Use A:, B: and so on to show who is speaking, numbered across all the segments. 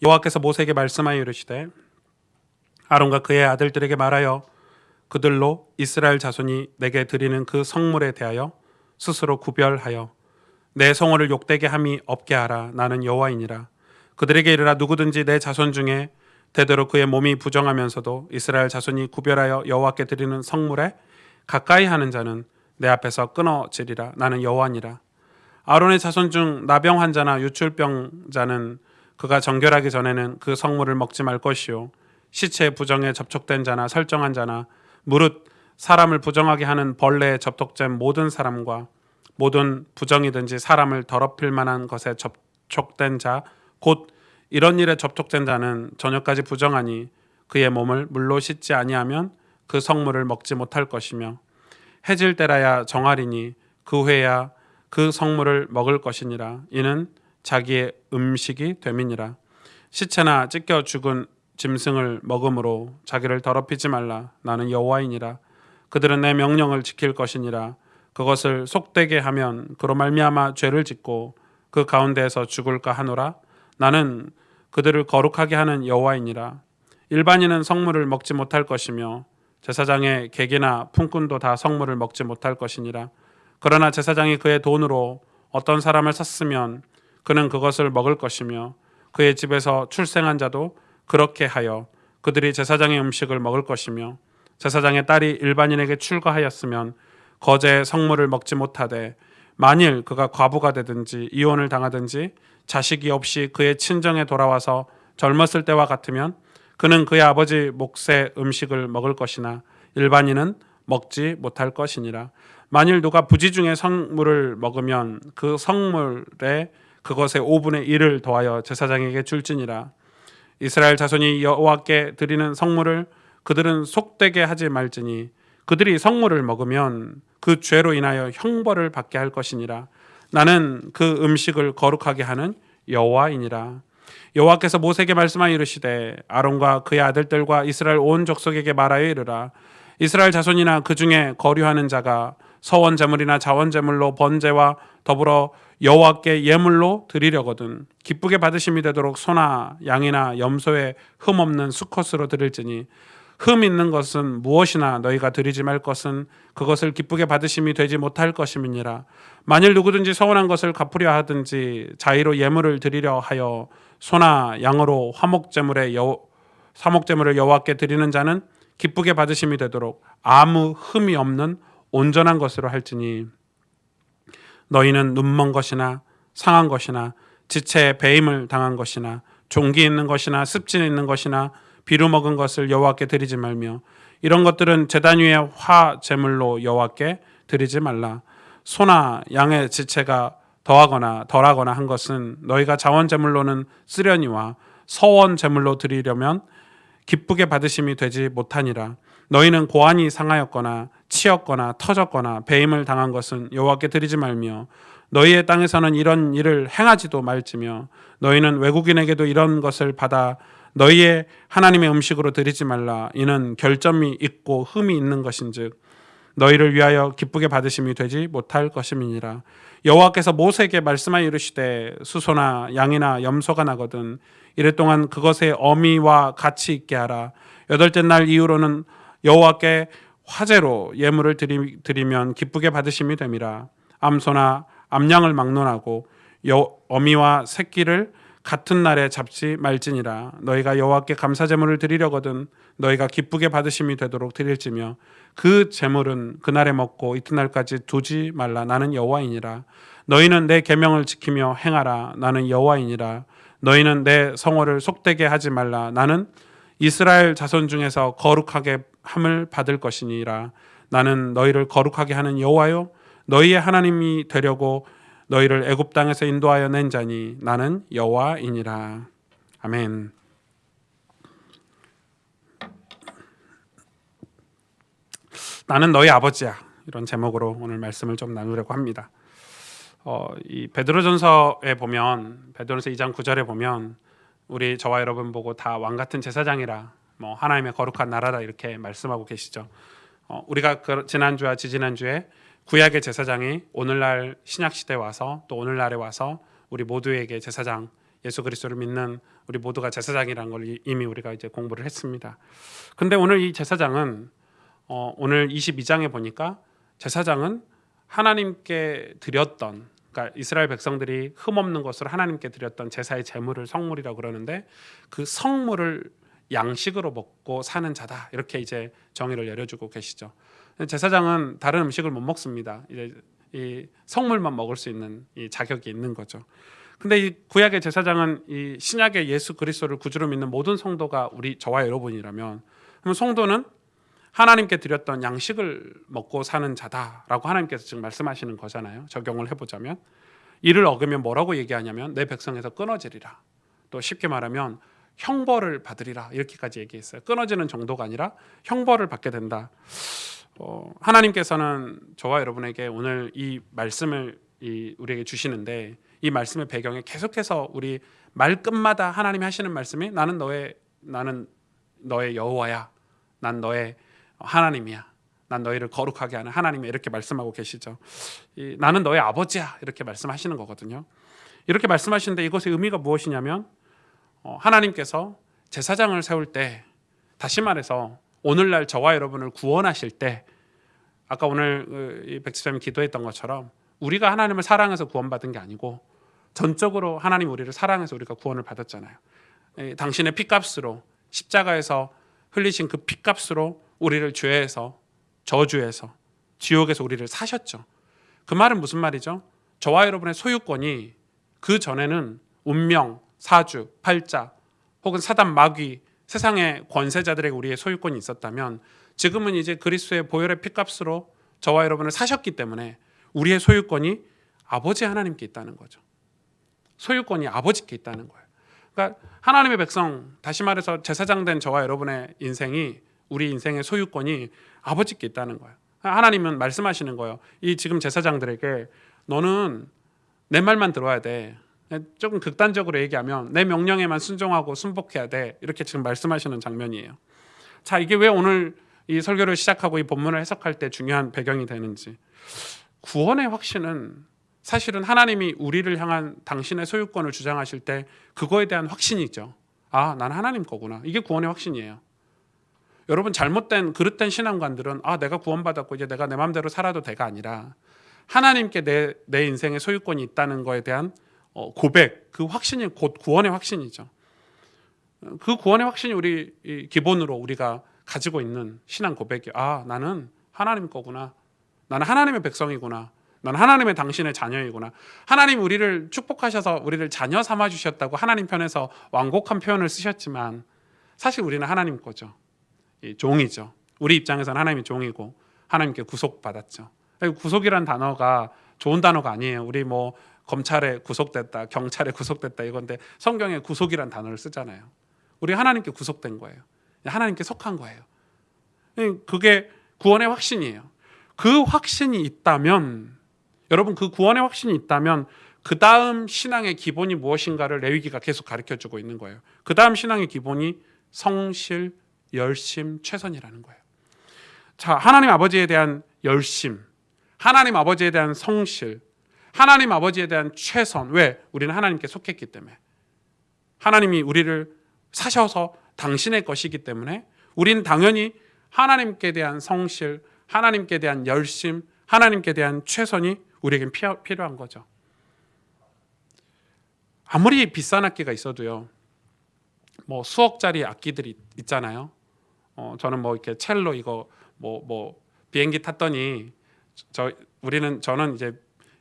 A: 여호와께서 모세에게 말씀하여 이르시되 아론과 그의 아들들에게 말하여 그들로 이스라엘 자손이 내게 드리는 그 성물에 대하여 스스로 구별하여 내 성호를 욕되게 함이 없게 하라. 나는 여호와이니라. 그들에게 이르라. 누구든지 내 자손 중에 대대로 그의 몸이 부정하면서도 이스라엘 자손이 구별하여 여호와께 드리는 성물에 가까이 하는 자는 내 앞에서 끊어지리라. 나는 여호와니라. 아론의 자손 중 나병 환자나 유출병자는 그가 정결하기 전에는 그 성물을 먹지 말 것이요, 시체 부정에 접촉된 자나 설정한 자나 무릇 사람을 부정하게 하는 벌레에 접촉된 모든 사람과 모든 부정이든지 사람을 더럽힐 만한 것에 접촉된 자 곧 이런 일에 접촉된 자는 저녁까지 부정하니 그의 몸을 물로 씻지 아니하면 그 성물을 먹지 못할 것이며 해질 때라야 정하리니 그 후에야 그 성물을 먹을 것이니라. 이는 자기의 음식이 됨이니라. 시체나 찢겨 죽은 짐승을 먹음으로 자기를 더럽히지 말라. 나는 여호와이니라. 그들은 내 명령을 지킬 것이니라. 그것을 속되게 하면 그로 말미암아 죄를 짓고 그 가운데에서 죽을까 하노라. 나는 그들을 거룩하게 하는 여호와이니라. 일반인은 성물을 먹지 못할 것이며 제사장의 객이나 품꾼도 다 성물을 먹지 못할 것이니라. 그러나 제사장이 그의 돈으로 어떤 사람을 샀으면 그는 그것을 먹을 것이며 그의 집에서 출생한 자도 그렇게 하여 그들이 제사장의 음식을 먹을 것이며 제사장의 딸이 일반인에게 출가하였으면 거제의 성물을 먹지 못하되 만일 그가 과부가 되든지 이혼을 당하든지 자식이 없이 그의 친정에 돌아와서 젊었을 때와 같으면 그는 그의 아버지 몫의 음식을 먹을 것이나 일반인은 먹지 못할 것이니라. 만일 누가 부지 중에 성물을 먹으면 그 성물에 그것의 5분의 1을 더하여 제사장에게 줄지니라. 이스라엘 자손이 여호와께 드리는 성물을 그들은 속되게 하지 말지니 그들이 성물을 먹으면 그 죄로 인하여 형벌을 받게 할 것이니라. 나는 그 음식을 거룩하게 하는 여호와이니라. 여호와께서 모세에게 말씀하여 이르시되 아론과 그의 아들들과 이스라엘 온 족속에게 말하여 이르라. 이스라엘 자손이나 그 중에 거류하는 자가 서원 제물이나 자원 제물로 번제와 더불어 여호와께 예물로 드리려거든 기쁘게 받으심이 되도록 소나 양이나 염소에 흠 없는 수컷으로 드릴지니 흠 있는 것은 무엇이나 너희가 드리지 말 것은 그것을 기쁘게 받으심이 되지 못할 것임이니라. 만일 누구든지 서원한 것을 갚으려 하든지 자의로 예물을 드리려 하여 소나 양으로 화목제물을 여호와께 드리는 자는 기쁘게 받으심이 되도록 아무 흠이 없는 온전한 것으로 할지니 너희는 눈먼 것이나 상한 것이나 지체에 배임을 당한 것이나 종기 있는 것이나 습진 있는 것이나 비루 먹은 것을 여호와께 드리지 말며 이런 것들은 제단 위에 화 제물로 여호와께 드리지 말라. 소나 양의 지체가 더하거나 덜하거나 한 것은 너희가 자원 제물로는 쓰려니와 서원 제물로 드리려면 기쁘게 받으심이 되지 못하니라. 너희는 고안이 상하였거나 치였거나 터졌거나 배임을 당한 것은 여호와께 드리지 말며 너희의 땅에서는 이런 일을 행하지도 말지며 너희는 외국인에게도 이런 것을 받아 너희의 하나님의 음식으로 드리지 말라. 이는 결점이 있고 흠이 있는 것인즉 너희를 위하여 기쁘게 받으심이 되지 못할 것임이니라. 여호와께서 모세에게 말씀하여 이르시되 수소나 양이나 염소가 나거든 이래 동안 그것의 어미와 같이 있게 하라. 여덟째 날 이후로는 여호와께 화제로 예물을 드리면 기쁘게 받으심이 됨이라. 암소나 암양을 막론하고 어미와 새끼를 같은 날에 잡지 말지니라. 너희가 여호와께 감사제물을 드리려거든 너희가 기쁘게 받으심이 되도록 드릴지며 그 제물은 그날에 먹고 이튿날까지 두지 말라. 나는 여호와이니라. 너희는 내 계명을 지키며 행하라. 나는 여호와이니라. 너희는 내 성호를 속되게 하지 말라. 나는 이스라엘 자손 중에서 거룩하게 함을 받을 것이니라. 나는 너희를 거룩하게 하는 여호와요 너희의 하나님이 되려고 너희를 애굽 땅에서 인도하여 낸 자니 나는 여호와이니라. 아멘. 나는 너희 아버지야. 이런 제목으로 오늘 말씀을 좀 나누려고 합니다. 이 베드로전서에 보면 베드로전서 2장 9절에 보면 우리 저와 여러분 보고 다 왕 같은 제사장이라 하나님의 거룩한 나라다 이렇게 말씀하고 계시죠. 우리가 지난주와 지지난주에 구약의 제사장이 오늘날 신약 시대에 와서 또 오늘날에 와서 우리 모두에게 제사장 예수 그리스도를 믿는 우리 모두가 제사장이라는 걸 이미 우리가 이제 공부를 했습니다. 근데 오늘 이 제사장은 오늘 22장에 보니까 제사장은 하나님께 드렸던, 그러니까 이스라엘 백성들이 흠없는 것으로 하나님께 드렸던 제사의 제물을 성물이라고 그러는데, 그 성물을 양식으로 먹고 사는 자다, 이렇게 이제 정의를 내려주고 계시죠. 제사장은 다른 음식을 못 먹습니다. 이제 이 성물만 먹을 수 있는 이 자격이 있는 거죠. 근데 이 구약의 제사장은 이 신약의 예수 그리스도를 구주로 믿는 모든 성도가 저와 여러분이라면, 그럼 성도는 하나님께 드렸던 양식을 먹고 사는 자다라고 하나님께서 지금 말씀하시는 거잖아요. 적용을 해보자면 이를 어기면 뭐라고 얘기하냐면 내 백성에서 끊어지리라, 또 쉽게 말하면 형벌을 받으리라, 이렇게까지 얘기했어요. 끊어지는 정도가 아니라 형벌을 받게 된다. 하나님께서는 저와 여러분에게 오늘 이 말씀을 우리에게 주시는데, 이 말씀의 배경에 계속해서 우리 말끝마다 하나님이 하시는 말씀이 나는 너의 여호와야, 난 너의 하나님이야, 난 너희를 거룩하게 하는 하나님이야, 이렇게 말씀하고 계시죠. 나는 너의 아버지야, 이렇게 말씀하시는 거거든요. 이렇게 말씀하시는데 이것의 의미가 무엇이냐면 하나님께서 제사장을 세울 때, 다시 말해서 오늘날 저와 여러분을 구원하실 때, 아까 오늘 백지점이 기도했던 것처럼 우리가 하나님을 사랑해서 구원받은 게 아니고 전적으로 하나님 우리를 사랑해서 우리가 구원을 받았잖아요. 당신의 피값으로, 십자가에서 흘리신 그 피값으로 우리를 죄에서, 저주에서, 지옥에서 우리를 사셨죠. 그 말은 무슨 말이죠? 저와 여러분의 소유권이 그 전에는 운명, 사주, 팔자 혹은 사단, 마귀, 세상의 권세자들에게 우리의 소유권이 있었다면, 지금은 이제 그리스도의 보혈의 피값으로 저와 여러분을 사셨기 때문에 우리의 소유권이 아버지 하나님께 있다는 거죠. 소유권이 아버지께 있다는 거예요. 그러니까 하나님의 백성, 다시 말해서 제사장 된 저와 여러분의 인생이, 우리 인생의 소유권이 아버지께 있다는 거예요. 하나님은 말씀하시는 거예요. 이 지금 제사장들에게 너는 내 말만 들어야 돼. 조금 극단적으로 얘기하면 내 명령에만 순종하고 순복해야 돼. 이렇게 지금 말씀하시는 장면이에요. 자, 이게 왜 오늘 이 설교를 시작하고 이 본문을 해석할 때 중요한 배경이 되는지. 구원의 확신은 사실은 하나님이 우리를 향한 당신의 소유권을 주장하실 때 그거에 대한 확신이죠. 아, 난 하나님 거구나. 이게 구원의 확신이에요. 여러분, 잘못된 그릇된 신앙관들은 내가 구원받았고 이제 내가 내 마음대로 살아도 돼가 아니라 하나님께 내 인생의 소유권이 있다는 거에 대한 고백, 그 확신이 곧 구원의 확신이죠. 그 구원의 확신이 우리 기본으로 우리가 가지고 있는 신앙 고백이, 나는 하나님 거구나. 나는 하나님의 백성이구나. 나는 하나님의 당신의 자녀이구나. 하나님 우리를 축복하셔서 우리를 자녀 삼아 주셨다고 하나님 편에서 완곡한 표현을 쓰셨지만 사실 우리는 하나님 거죠. 종이죠. 우리 입장에서는 하나님이 종이고 하나님께 구속받았죠. 구속이란 단어가 좋은 단어가 아니에요. 우리 뭐 검찰에 구속됐다, 경찰에 구속됐다 이건데 성경에 구속이란 단어를 쓰잖아요. 우리 하나님께 구속된 거예요. 하나님께 속한 거예요. 그게 구원의 확신이에요. 그 확신이 있다면, 여러분, 그 구원의 확신이 있다면 그 다음 신앙의 기본이 무엇인가를 레위기가 계속 가르쳐주고 있는 거예요. 그 다음 신앙의 기본이 성실, 열심, 최선이라는 거예요. 자, 하나님 아버지에 대한 열심, 하나님 아버지에 대한 성실, 하나님 아버지에 대한 최선. 왜? 우리는 하나님께 속했기 때문에. 하나님이 우리를 사셔서 당신의 것이기 때문에 우리는 당연히 하나님께 대한 성실, 하나님께 대한 열심, 하나님께 대한 최선이 우리에겐 필요한 거죠. 아무리 비싼 악기가 있어도요, 뭐 수억짜리 악기들이 있잖아요. 저는 뭐 이렇게 첼로 이거 뭐 비행기 탔더니 저는 이제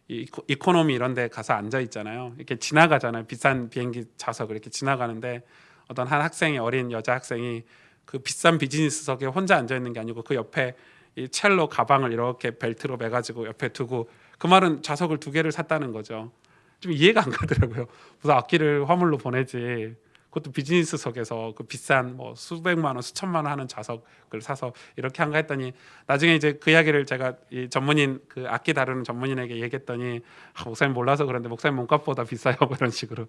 A: 이코노미 이런 데 가서 앉아 있잖아요. 이렇게 지나가잖아요. 비싼 비행기 좌석을 이렇게 지나가는데 어떤 한 학생이, 어린 여자 학생이 그 비싼 비즈니스석에 혼자 앉아 있는 게 아니고 그 옆에 이 첼로 가방을 이렇게 벨트로 매가지고 옆에 두고, 그 말은 좌석을 2개를 샀다는 거죠. 좀 이해가 안 가더라고요. 무슨 악기를 화물로 보내지, 그것도 비즈니스석에서 그 비싼 뭐 수백만 원, 수천만 원 하는 좌석을 사서 이렇게 한가 했더니, 나중에 이제 그 이야기를 제가 이 전문인, 그 악기 다루는 전문인에게 얘기했더니 목사님 몰라서 그런데 목사님 몸값보다 비싸요, 그런 식으로.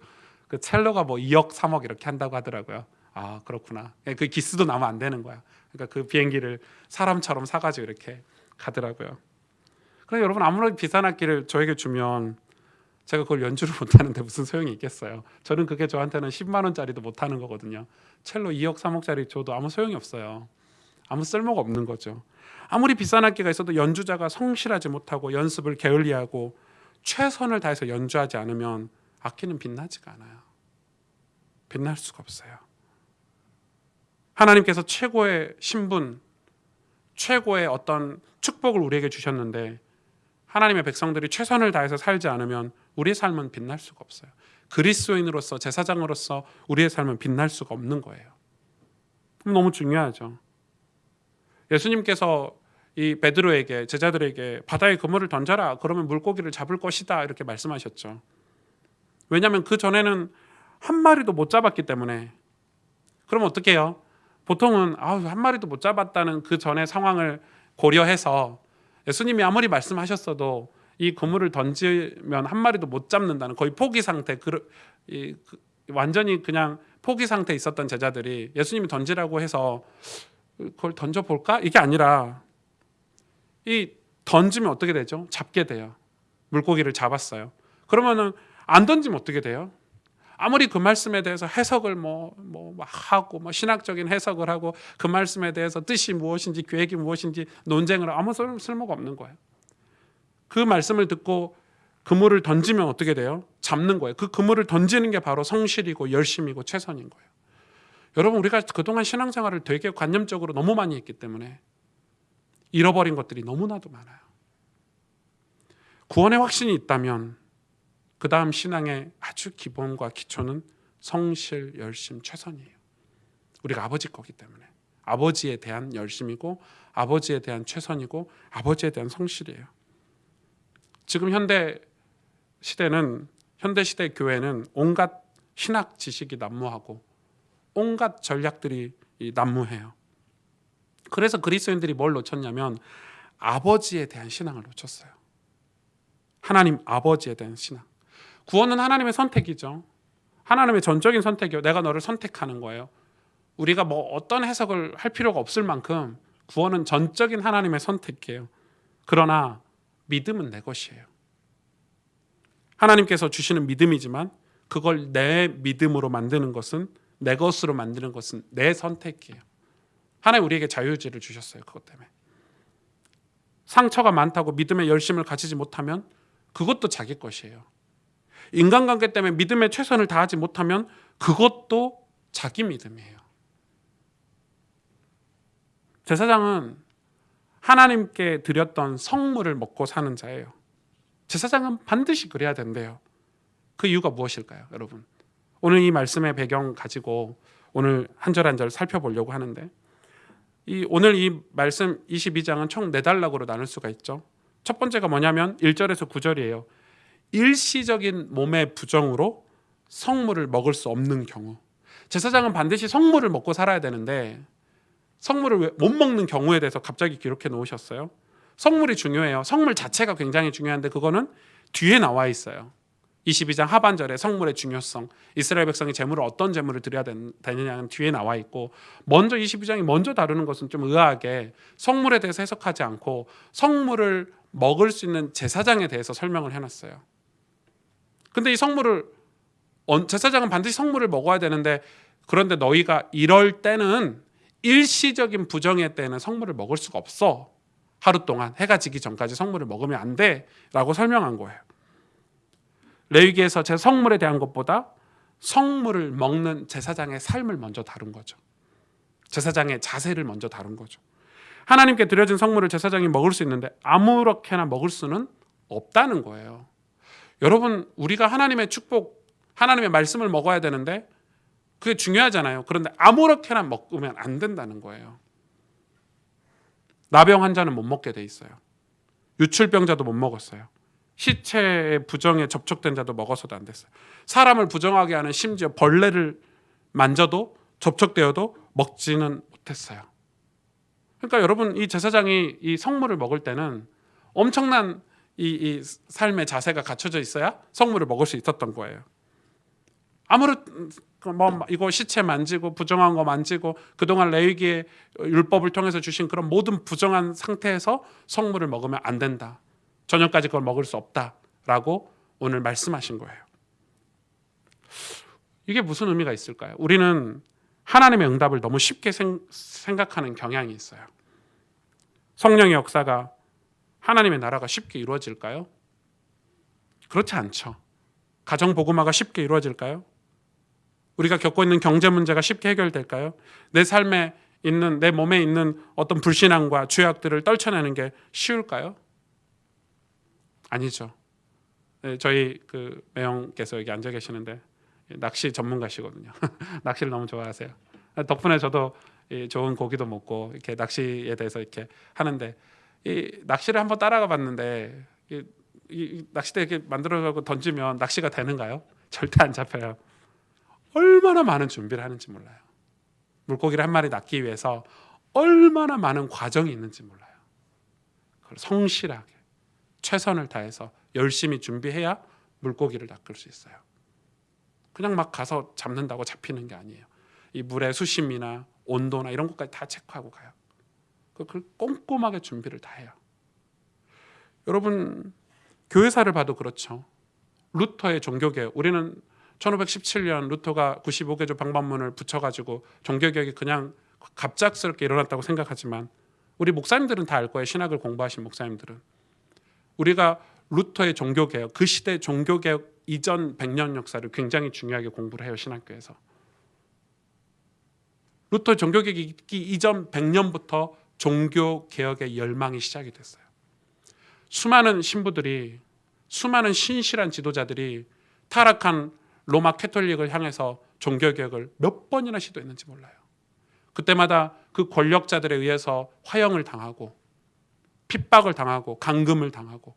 A: 그 첼로가 뭐 2억, 3억 이렇게 한다고 하더라고요. 아, 그렇구나. 그 기스도 나면 안 되는 거야. 그러니까 그 비행기를 사람처럼 사가지고 이렇게 가더라고요. 그래서 여러분, 아무리 비싼 악기를 저에게 주면 제가 그걸 연주를 못하는데 무슨 소용이 있겠어요. 저는 그게 저한테는 10만 원짜리도 못하는 거거든요. 첼로 2억 3억짜리 줘도 아무 소용이 없어요. 아무 쓸모가 없는 거죠. 아무리 비싼 악기가 있어도 연주자가 성실하지 못하고 연습을 게을리하고 최선을 다해서 연주하지 않으면 악기는 빛나지가 않아요. 빛날 수가 없어요. 하나님께서 최고의 신분, 최고의 어떤 축복을 우리에게 주셨는데 하나님의 백성들이 최선을 다해서 살지 않으면 우리의 삶은 빛날 수가 없어요. 그리스도인으로서, 제사장으로서 우리의 삶은 빛날 수가 없는 거예요. 너무 중요하죠. 예수님께서 이 베드로에게, 제자들에게 바다에 그물을 던져라, 그러면 물고기를 잡을 것이다, 이렇게 말씀하셨죠. 왜냐하면 그 전에는 한 마리도 못 잡았기 때문에. 그럼 어떻게 해요? 보통은 한 마리도 못 잡았다는 그 전의 상황을 고려해서 예수님이 아무리 말씀하셨어도 이 그물을 던지면 한 마리도 못 잡는다는 거의 포기 상태, 완전히 그냥 포기 상태에 있었던 제자들이 예수님이 던지라고 해서 그걸 던져볼까? 이게 아니라 이 던지면 어떻게 되죠? 잡게 돼요. 물고기를 잡았어요. 그러면은 안 던지면 어떻게 돼요? 아무리 그 말씀에 대해서 해석을 하고 신학적인 해석을 하고 그 말씀에 대해서 뜻이 무엇인지 계획이 무엇인지 논쟁을 아무 쓸모가 없는 거예요. 그 말씀을 듣고 그물을 던지면 어떻게 돼요? 잡는 거예요. 그 그물을 던지는 게 바로 성실이고 열심이고 최선인 거예요. 여러분, 우리가 그동안 신앙생활을 되게 관념적으로 너무 많이 했기 때문에 잃어버린 것들이 너무나도 많아요. 구원의 확신이 있다면 그 다음 신앙의 아주 기본과 기초는 성실, 열심, 최선이에요. 우리가 아버지 거기 때문에 아버지에 대한 열심이고 아버지에 대한 최선이고 아버지에 대한 성실이에요. 지금 현대 시대 교회는 온갖 신학 지식이 난무하고 온갖 전략들이 난무해요. 그래서 그리스도인들이 뭘 놓쳤냐면 아버지에 대한 신앙을 놓쳤어요. 하나님 아버지에 대한 신앙. 구원은 하나님의 선택이죠. 하나님의 전적인 선택이요. 내가 너를 선택하는 거예요. 우리가 어떤 해석을 할 필요가 없을 만큼 구원은 전적인 하나님의 선택이에요. 그러나 믿음은 내 것이에요. 하나님께서 주시는 믿음이지만 그걸 내 믿음으로 만드는 것은, 내 것으로 만드는 것은 내 선택이에요. 하나님 우리에게 자유의지를 주셨어요. 그것 때문에. 상처가 많다고 믿음의 열심을 가지지 못하면 그것도 자기 것이에요. 인간관계 때문에 믿음의 최선을 다하지 못하면 그것도 자기 믿음이에요. 제사장은 하나님께 드렸던 성물을 먹고 사는 자예요. 제사장은 반드시 그래야 된대요. 그 이유가 무엇일까요, 여러분? 오늘 이 말씀의 배경 가지고 오늘 한 절 한 절 살펴보려고 하는데, 오늘 이 말씀 22장은 총 4단락으로 나눌 수가 있죠. 첫 번째가 뭐냐면 1절에서 9절이에요. 일시적인 몸의 부정으로 성물을 먹을 수 없는 경우. 제사장은 반드시 성물을 먹고 살아야 되는데 성물을 못 먹는 경우에 대해서 갑자기 기록해 놓으셨어요. 성물이 중요해요. 성물 자체가 굉장히 중요한데 그거는 뒤에 나와 있어요. 22장 하반절에 성물의 중요성, 이스라엘 백성이 제물을 어떤 제물을 드려야 되느냐는 뒤에 나와 있고, 먼저 22장이 먼저 다루는 것은 좀 의아하게 성물에 대해서 해석하지 않고 성물을 먹을 수 있는 제사장에 대해서 설명을 해놨어요. 근데 이 성물을, 제사장은 반드시 성물을 먹어야 되는데, 그런데 너희가 이럴 때는, 일시적인 부정의 때는 성물을 먹을 수가 없어. 하루 동안 해가 지기 전까지 성물을 먹으면 안 돼 라고 설명한 거예요. 레위기에서 제 성물에 대한 것보다 성물을 먹는 제사장의 삶을 먼저 다룬 거죠. 제사장의 자세를 먼저 다룬 거죠. 하나님께 드려진 성물을 제사장이 먹을 수 있는데 아무렇게나 먹을 수는 없다는 거예요. 여러분, 우리가 하나님의 축복, 하나님의 말씀을 먹어야 되는데 그게 중요하잖아요. 그런데 아무렇게나 먹으면 안 된다는 거예요. 나병 환자는 못 먹게 돼 있어요. 유출병자도 못 먹었어요. 시체의 부정에 접촉된 자도 먹어서도 안 됐어요. 사람을 부정하게 하는, 심지어 벌레를 만져도 접촉되어도 먹지는 못했어요. 그러니까 여러분, 이 제사장이 이 성물을 먹을 때는 엄청난 이 삶의 자세가 갖춰져 있어야 성물을 먹을 수 있었던 거예요. 이거 시체 만지고 부정한 거 만지고 그동안 레위기의 율법을 통해서 주신 그런 모든 부정한 상태에서 성물을 먹으면 안 된다. 저녁까지 그걸 먹을 수 없다라고 오늘 말씀하신 거예요. 이게 무슨 의미가 있을까요? 우리는 하나님의 응답을 너무 쉽게 생각하는 경향이 있어요. 성령의 역사가 하나님의 나라가 쉽게 이루어질까요? 그렇지 않죠. 가정 복음화가 쉽게 이루어질까요? 우리가 겪고 있는 경제 문제가 쉽게 해결될까요? 내 삶에 있는, 내 몸에 있는 어떤 불신앙과 죄악들을 떨쳐내는 게 쉬울까요? 아니죠. 저희 그 매형께서 여기 앉아 계시는데 낚시 전문가시거든요. 낚시를 너무 좋아하세요. 덕분에 저도 좋은 고기도 먹고 이렇게 낚시에 대해서 이렇게 하는데, 이 낚시를 한번 따라가 봤는데 이 낚싯대 이렇게 만들어가고 던지면 낚시가 되는가요? 절대 안 잡혀요. 얼마나 많은 준비를 하는지 몰라요. 물고기를 한 마리 낚기 위해서 얼마나 많은 과정이 있는지 몰라요. 그걸 성실하게 최선을 다해서 열심히 준비해야 물고기를 낚을 수 있어요. 그냥 막 가서 잡는다고 잡히는 게 아니에요. 이 물의 수심이나 온도나 이런 것까지 다 체크하고 가요. 그걸 꼼꼼하게 준비를 다 해요. 여러분, 교회사를 봐도 그렇죠. 루터의 종교개혁, 우리는 1517년 루터가 95개조 방법문을 붙여가지고 종교개혁이 그냥 갑작스럽게 일어났다고 생각하지만, 우리 목사님들은 다 알 거예요. 신학을 공부하신 목사님들은. 우리가 루터의 종교개혁, 그 시대 종교개혁 이전 100년 역사를 굉장히 중요하게 공부를 해요. 신학교에서. 루터 종교개혁이 있기 이전 100년부터 종교개혁의 열망이 시작이 됐어요. 수많은 신부들이, 수많은 신실한 지도자들이 타락한 로마 캐톨릭을 향해서 종교개혁을 몇 번이나 시도했는지 몰라요. 그때마다 그 권력자들에 의해서 화형을 당하고 핍박을 당하고 감금을 당하고,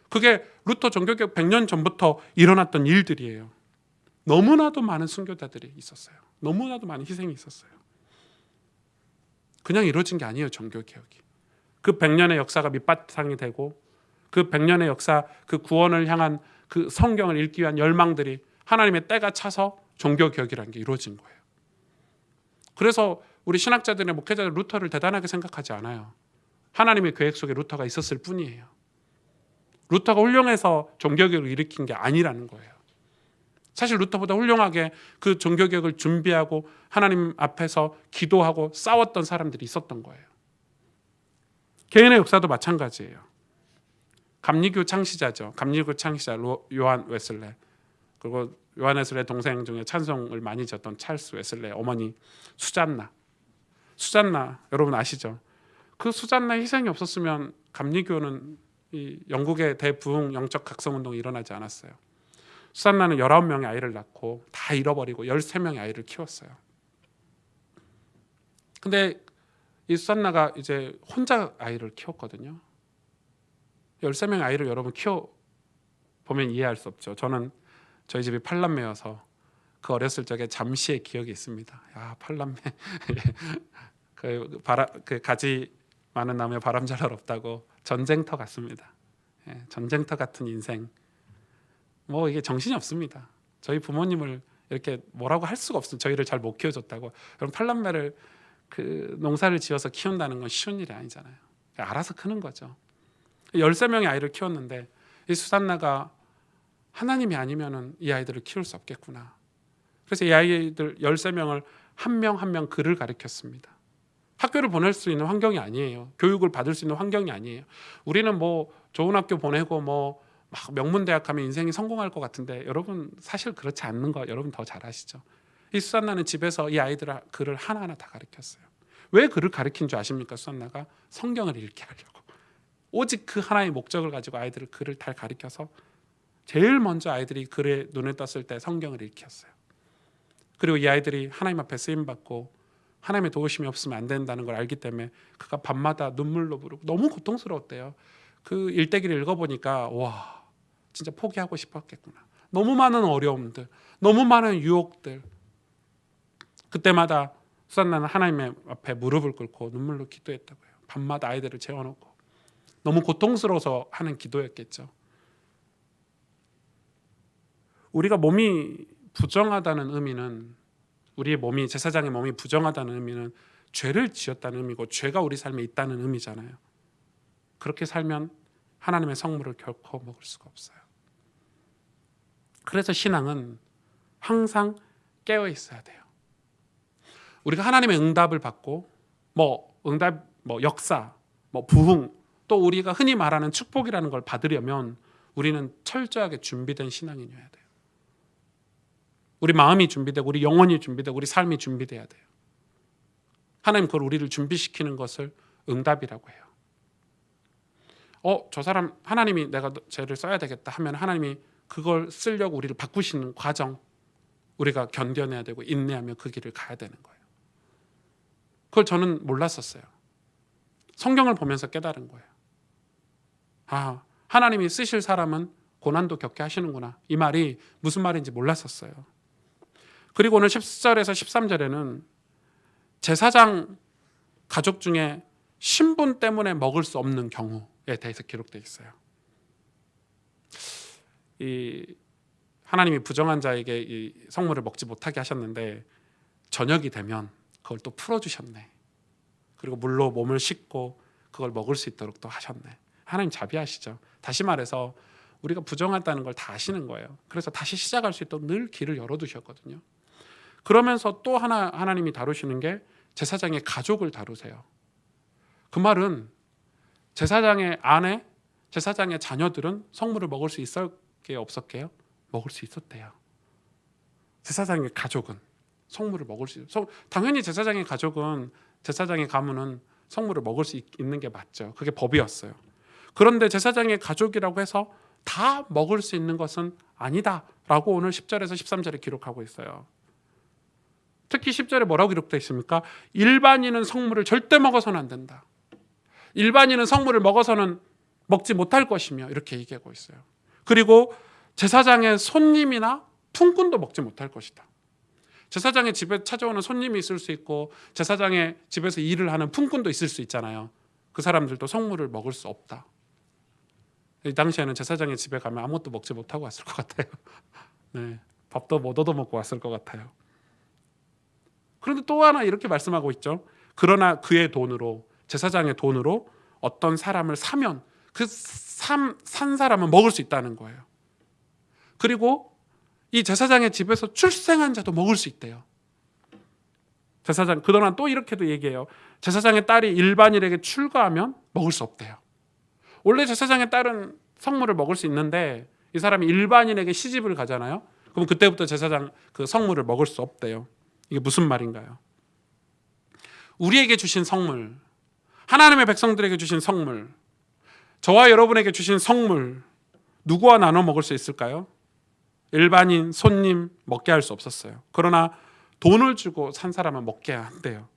A: 그게 루터 종교개혁 100년 전부터 일어났던 일들이에요. 너무나도 많은 순교자들이 있었어요. 너무나도 많은 희생이 있었어요. 그냥 이루어진 게 아니에요. 종교개혁이. 그 100년의 역사가 밑바탕이 되고, 그 100년의 역사, 그 구원을 향한 그 성경을 읽기 위한 열망들이 하나님의 때가 차서 종교개혁이라는 게 이루어진 거예요. 그래서 우리 신학자들의 목회자들 루터를 대단하게 생각하지 않아요. 하나님의 계획 속에 루터가 있었을 뿐이에요. 루터가 훌륭해서 종교개혁을 일으킨 게 아니라는 거예요. 사실 루터보다 훌륭하게 그 종교개혁을 준비하고 하나님 앞에서 기도하고 싸웠던 사람들이 있었던 거예요. 개인의 역사도 마찬가지예요. 감리교 창시자죠. 감리교 창시자 요한 웨슬레, 그리고 요한 웨슬레 동생 중에 찬송을 많이 지었던 찰스 웨슬레 어머니 수잔나 여러분 아시죠? 그 수잔나 희생이 없었으면 감리교는 이 영국의 대부흥 영적 각성운동이 일어나지 않았어요. 수잔나는 19명의 아이를 낳고 다 잃어버리고 13명의 아이를 키웠어요. 근데 이 수잔나가 이제 혼자 아이를 키웠거든요. 13명의 아이를 여러분 키워보면 이해할 수 없죠. 저는 저희 집이 8남매여서 그 어렸을 적에 잠시의 기억이 있습니다. 야, 8남매 그 가지 많은 나무에 바람잘 없다고 전쟁터 같습니다. 예, 전쟁터 같은 인생. 뭐 이게 정신이 없습니다. 저희 부모님을 이렇게 뭐라고 할 수가 없어요. 저희를 잘 못 키워줬다고. 그럼 8남매를 그 농사를 지어서 키운다는 건 쉬운 일이 아니잖아요. 알아서 크는 거죠. 13명의 아이를 키웠는데 이 수산나가 하나님이 아니면은 이 아이들을 키울 수 없겠구나. 그래서 이 아이들 13명을 한 명 한 명 글을 가르쳤습니다. 학교를 보낼 수 있는 환경이 아니에요. 교육을 받을 수 있는 환경이 아니에요. 우리는 뭐 좋은 학교 보내고 뭐 막 명문대학 가면 인생이 성공할 것 같은데, 여러분 사실 그렇지 않는 거 여러분 더 잘 아시죠? 이 수산나는 집에서 이 아이들 글을 하나하나 다 가르쳤어요. 왜 글을 가르친 줄 아십니까? 수산나가 성경을 읽게 하려고. 오직 그 하나의 목적을 가지고 아이들을 글을 다 가르쳐서 제일 먼저 아이들이 글에 눈을 떴을 때 성경을 읽혔어요. 그리고 이 아이들이 하나님 앞에 쓰임받고 하나님의 도우심이 없으면 안 된다는 걸 알기 때문에 그가 밤마다 눈물로 부르고 너무 고통스러웠대요. 그 일대기를 읽어보니까 와, 진짜 포기하고 싶었겠구나. 너무 많은 어려움들, 너무 많은 유혹들. 그때마다 수산나는 하나님 앞에 무릎을 꿇고 눈물로 기도했다고요. 밤마다 아이들을 재워놓고. 너무 고통스러워서 하는 기도였겠죠. 우리가 몸이 부정하다는 의미는, 우리의 몸이, 제사장의 몸이 부정하다는 의미는 죄를 지었다는 의미고 죄가 우리 삶에 있다는 의미잖아요. 그렇게 살면 하나님의 성물을 결코 먹을 수가 없어요. 그래서 신앙은 항상 깨어 있어야 돼요. 우리가 하나님의 응답을 받고 역사, 부흥, 또 우리가 흔히 말하는 축복이라는 걸 받으려면 우리는 철저하게 준비된 신앙인이어야 돼요. 우리 마음이 준비되고 우리 영혼이 준비되고 우리 삶이 준비돼야 돼요. 하나님 그걸 우리를 준비시키는 것을 응답이라고 해요. 저 사람 하나님이 내가 쟤를 써야 되겠다 하면 하나님이 그걸 쓰려고 우리를 바꾸시는 과정, 우리가 견뎌내야 되고 인내하며 그 길을 가야 되는 거예요. 그걸 저는 몰랐었어요. 성경을 보면서 깨달은 거예요. 하나님이 쓰실 사람은 고난도 겪게 하시는구나. 이 말이 무슨 말인지 몰랐었어요. 그리고 오늘 10절에서 13절에는 제사장 가족 중에 신분 때문에 먹을 수 없는 경우에 대해서 기록되어 있어요. 하나님이 부정한 자에게 이 성물을 먹지 못하게 하셨는데 저녁이 되면 그걸 또 풀어주셨네. 그리고 물로 몸을 씻고 그걸 먹을 수 있도록 또 하셨네. 하나님 자비하시죠. 다시 말해서 우리가 부정하다는 걸 다 아시는 거예요. 그래서 다시 시작할 수 있도록 늘 길을 열어두셨거든요. 그러면서 또 하나님이 다루시는 게 제사장의 가족을 다루세요. 그 말은 제사장의 아내, 제사장의 자녀들은 성물을 먹을 수 있었게요, 없었게요? 먹을 수 있었대요. 제사장의 가족은 성물을 먹을 수 있어요. 당연히 제사장의 가족은, 제사장의 가문은 성물을 먹을 수 있는 게 맞죠. 그게 법이었어요. 그런데 제사장의 가족이라고 해서 다 먹을 수 있는 것은 아니다라고 오늘 10절에서 13절에 기록하고 있어요. 특히 10절에 뭐라고 기록되어 있습니까? 일반인은 성물을 절대 먹어서는 안 된다. 일반인은 성물을 먹어서는 먹지 못할 것이며 이렇게 얘기하고 있어요. 그리고 제사장의 손님이나 품꾼도 먹지 못할 것이다. 제사장의 집에 찾아오는 손님이 있을 수 있고 제사장의 집에서 일을 하는 품꾼도 있을 수 있잖아요. 그 사람들도 성물을 먹을 수 없다. 이 당시에는 제사장의 집에 가면 아무것도 먹지 못하고 왔을 것 같아요. 네, 밥도 못 얻어먹고 왔을 것 같아요. 그런데 또 하나 이렇게 말씀하고 있죠. 그러나 그의 돈으로, 제사장의 돈으로 어떤 사람을 사면 그 산 사람은 먹을 수 있다는 거예요. 그리고 이 제사장의 집에서 출생한 자도 먹을 수 있대요. 그러나 또 이렇게도 얘기해요. 제사장의 딸이 일반인에게 출가하면 먹을 수 없대요. 원래 제사장의 딸은 성물을 먹을 수 있는데 이 사람이 일반인에게 시집을 가잖아요. 그럼 그때부터 제사장 그 성물을 먹을 수 없대요. 이게 무슨 말인가요? 우리에게 주신 성물, 하나님의 백성들에게 주신 성물, 저와 여러분에게 주신 성물, 누구와 나눠 먹을 수 있을까요? 일반인, 손님 먹게 할 수 없었어요. 그러나 돈을 주고 산 사람은 먹게 한대요.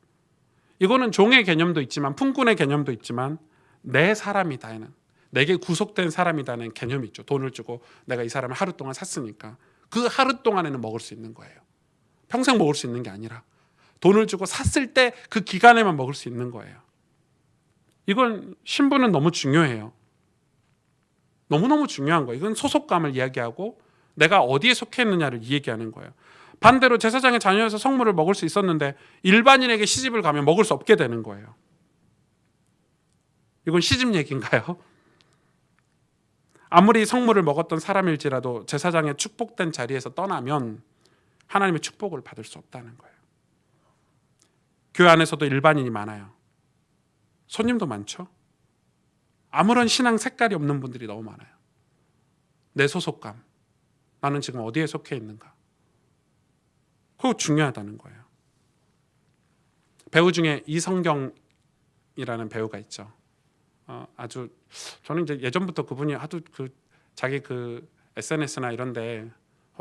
A: 이거는 종의 개념도 있지만 품꾼의 개념도 있지만 내 사람이다는, 내게 구속된 사람이다는 개념이 있죠. 돈을 주고 내가 이 사람을 하루 동안 샀으니까 그 하루 동안에는 먹을 수 있는 거예요. 평생 먹을 수 있는 게 아니라 돈을 주고 샀을 때 그 기간에만 먹을 수 있는 거예요. 이건 신분은 너무 중요해요. 너무너무 중요한 거예요. 이건 소속감을 이야기하고 내가 어디에 속해 있느냐를 얘기하는 거예요. 반대로 제사장의 자녀여서 성물을 먹을 수 있었는데 일반인에게 시집을 가면 먹을 수 없게 되는 거예요. 이건 시집 얘기인가요? 아무리 성물을 먹었던 사람일지라도 제사장의 축복된 자리에서 떠나면 하나님의 축복을 받을 수 없다는 거예요. 교회 안에서도 일반인이 많아요. 손님도 많죠. 아무런 신앙 색깔이 없는 분들이 너무 많아요. 내 소속감, 나는 지금 어디에 속해 있는가, 그거 중요하다는 거예요. 배우 중에 이성경이라는 배우가 있죠. 아주 저는 이제 예전부터 그분이 하도 자기 SNS나 이런데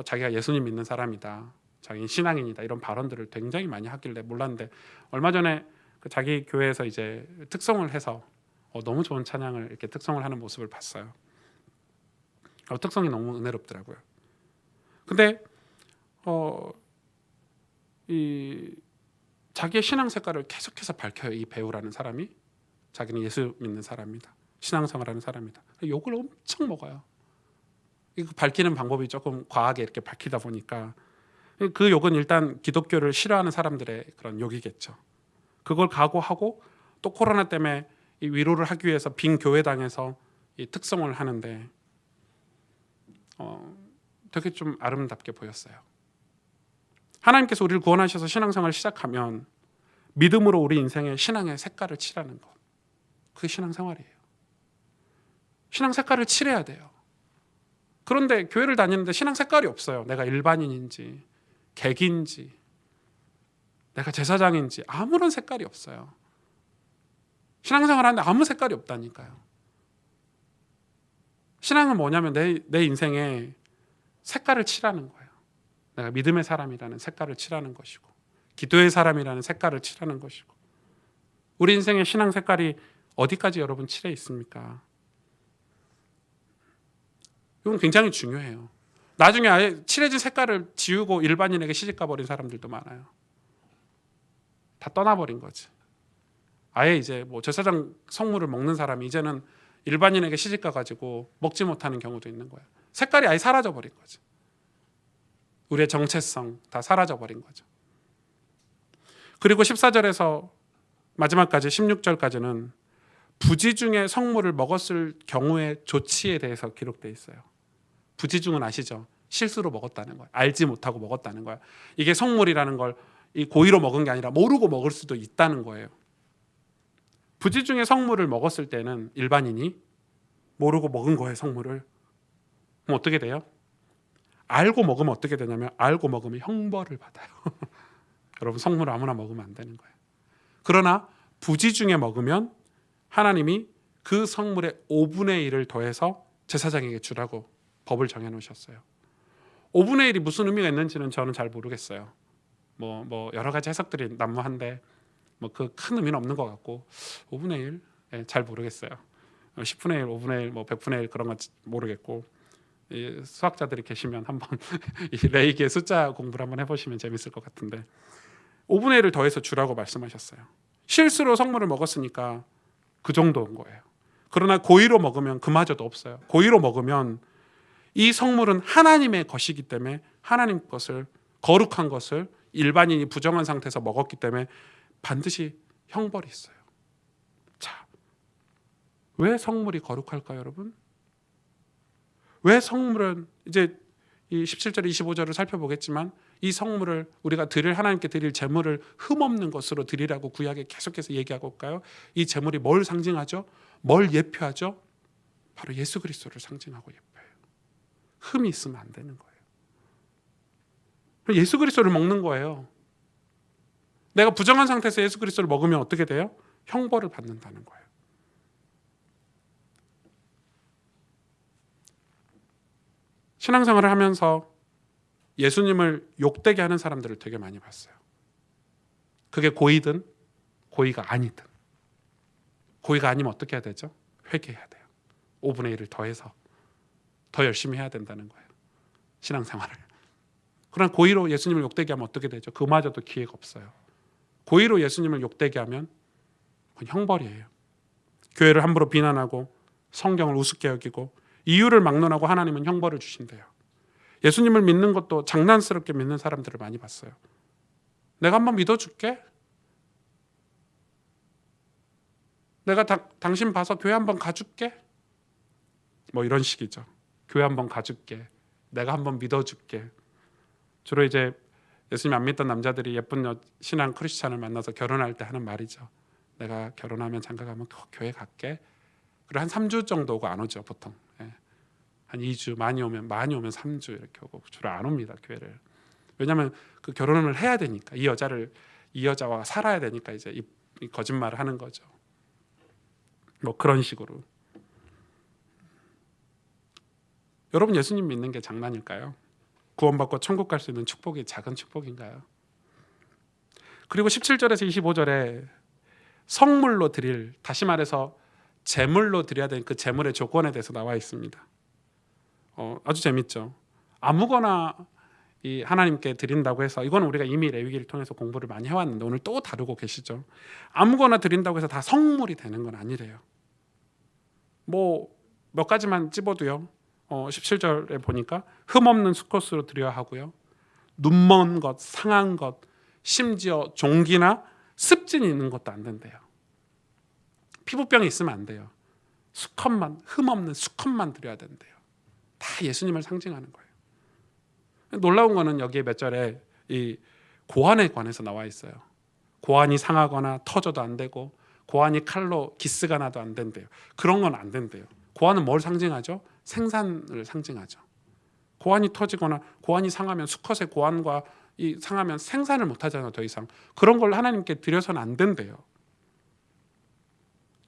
A: 자기가 예수님 믿는 사람이다, 자기는 신앙인이다 이런 발언들을 굉장히 많이 하길래 몰랐는데 얼마 전에 자기 교회에서 이제 특송을 해서 너무 좋은 찬양을 이렇게 특송을 하는 모습을 봤어요. 특송이 너무 은혜롭더라고요. 근데 이 자기의 신앙 색깔을 계속해서 밝혀요. 이 배우라는 사람이 자기는 예수 믿는 사람이다, 신앙생활하는 사람이다. 욕을 엄청 먹어요. 이거 밝히는 방법이 조금 과하게 이렇게 밝히다 보니까 그 욕은 일단 기독교를 싫어하는 사람들의 그런 욕이겠죠. 그걸 각오하고 또 코로나 때문에 이 위로를 하기 위해서 빈 교회당에서 이 특송을 하는데 되게 좀 아름답게 보였어요. 하나님께서 우리를 구원하셔서 신앙생활을 시작하면 믿음으로 우리 인생의 신앙의 색깔을 칠하는 것, 그게 신앙생활이에요. 신앙 색깔을 칠해야 돼요. 그런데 교회를 다니는데 신앙 색깔이 없어요. 내가 일반인인지 객인지 내가 제사장인지 아무런 색깔이 없어요. 신앙생활 하는데 아무 색깔이 없다니까요. 신앙은 뭐냐면 내 인생에 색깔을 칠하는 거예요. 내가 믿음의 사람이라는 색깔을 칠하는 것이고 기도의 사람이라는 색깔을 칠하는 것이고 우리 인생의 신앙 색깔이 어디까지 여러분 칠해 있습니까? 이건 굉장히 중요해요. 나중에 아예 칠해진 색깔을 지우고 일반인에게 시집가 버린 사람들도 많아요. 다 떠나버린 거지. 아예 이제 뭐 제사장 성물을 먹는 사람이 이제는 일반인에게 시집가 가지고 먹지 못하는 경우도 있는 거예요. 색깔이 아예 사라져 버린 거죠. 우리의 정체성 다 사라져 버린 거죠. 그리고 14절에서 마지막까지 16절까지는 부지중에 성물을 먹었을 경우의 조치에 대해서 기록되어 있어요. 부지중은 아시죠? 실수로 먹었다는 거예요. 알지 못하고 먹었다는 거예요. 이게 성물이라는 걸 이 고의로 먹은 게 아니라 모르고 먹을 수도 있다는 거예요. 부지중에 성물을 먹었을 때는 일반인이 모르고 먹은 거예요. 성물을. 그럼 어떻게 돼요? 알고 먹으면 어떻게 되냐면 알고 먹으면 형벌을 받아요. 여러분 성물을 아무나 먹으면 안 되는 거예요. 그러나 부지중에 먹으면 하나님이 그 성물의 5분의 1을 더해서 제사장에게 주라고 법을 정해 놓으셨어요. 5분의 1이 무슨 의미가 있는지는 저는 잘 모르겠어요. 뭐 여러 가지 해석들이 난무한데 뭐 그 큰 의미는 없는 것 같고 5분의 1? 네, 잘 모르겠어요. 10분의 1, 5분의 1, 뭐 100분의 1 그런 건 모르겠고 이 수학자들이 계시면 한번 이 레이기의 숫자 공부를 한번 해보시면 재밌을 것 같은데 5분의 1을 더해서 주라고 말씀하셨어요. 실수로 성물을 먹었으니까 그 정도인 거예요. 그러나 고의로 먹으면 그마저도 없어요. 고의로 먹으면 이 성물은 하나님의 것이기 때문에 하나님 것을 거룩한 것을 일반인이 부정한 상태에서 먹었기 때문에 반드시 형벌이 있어요. 자, 왜 성물이 거룩할까요, 여러분? 왜 성물은 이제 이 17절, 25절을 살펴보겠지만 이 성물을 우리가 하나님께 드릴 제물을 흠없는 것으로 드리라고 구약에 계속해서 얘기하고 올까요? 이 제물이 뭘 상징하죠? 뭘 예표하죠? 바로 예수 그리스도를 상징하고 예표해요. 흠이 있으면 안 되는 거예요. 예수 그리스도를 먹는 거예요. 내가 부정한 상태에서 예수 그리스도를 먹으면 어떻게 돼요? 형벌을 받는다는 거예요. 신앙생활을 하면서 예수님을 욕되게 하는 사람들을 되게 많이 봤어요. 그게 고의든 고의가 아니든. 고의가 아니면 어떻게 해야 되죠? 회개해야 돼요. 5분의 1을 더해서 더 열심히 해야 된다는 거예요. 신앙생활을. 그러나 고의로 예수님을 욕되게 하면 어떻게 되죠? 그마저도 기회가 없어요. 고의로 예수님을 욕되게 하면 그건 형벌이에요. 교회를 함부로 비난하고 성경을 우습게 여기고 이유를 막론하고 하나님은 형벌을 주신대요. 예수님을 믿는 것도 장난스럽게 믿는 사람들을 많이 봤어요. 내가 한번 믿어줄게. 내가 당신 봐서 교회 한번 가줄게. 뭐 이런 식이죠. 교회 한번 가줄게. 내가 한번 믿어줄게. 주로 이제 예수님 안 믿던 남자들이 예쁜 신앙 크리스찬을 만나서 결혼할 때 하는 말이죠. 내가 결혼하면 장가가면 교회 갈게. 그리고 한 3주 정도 오고 안 오죠 보통. 한 2주 많이 오면 3주 이렇게 오고 주로 안 옵니다 교회를. 왜냐하면 그 결혼을 해야 되니까 이 여자와 살아야 되니까 이제 이 거짓말을 하는 거죠. 뭐 그런 식으로. 여러분 예수님 믿는 게 장난일까요? 구원받고 천국 갈 수 있는 축복이 작은 축복인가요? 그리고 17절에서 25절에 성물로 드릴, 다시 말해서 제물로 드려야 되는 그 제물의 조건에 대해서 나와 있습니다. 아주 재밌죠. 아무거나 이 하나님께 드린다고 해서 이건 우리가 이미 레위기를 통해서 공부를 많이 해왔는데 오늘 또 다루고 계시죠. 아무거나 드린다고 해서 다 성물이 되는 건 아니래요. 뭐 몇 가지만 찝어도요. 17절에 보니까 흠없는 수컷으로 드려야 하고요. 눈먼 것, 상한 것, 심지어 종기나 습진이 있는 것도 안 된대요. 피부병이 있으면 안 돼요. 수컷만, 흠없는 수컷만 드려야 된대요. 다 예수님을 상징하는 거예요. 놀라운 거는 여기에 몇 절에 이 고환에 관해서 나와 있어요. 고환이 상하거나 터져도 안 되고 고환이 칼로 기스가 나도 안 된대요. 그런 건 안 된대요. 고환은 뭘 상징하죠? 생산을 상징하죠. 고환이 터지거나 고환이 상하면 수컷의 고환과 이 상하면 생산을 못 하잖아요. 더 이상 그런 걸 하나님께 드려서는 안 된대요.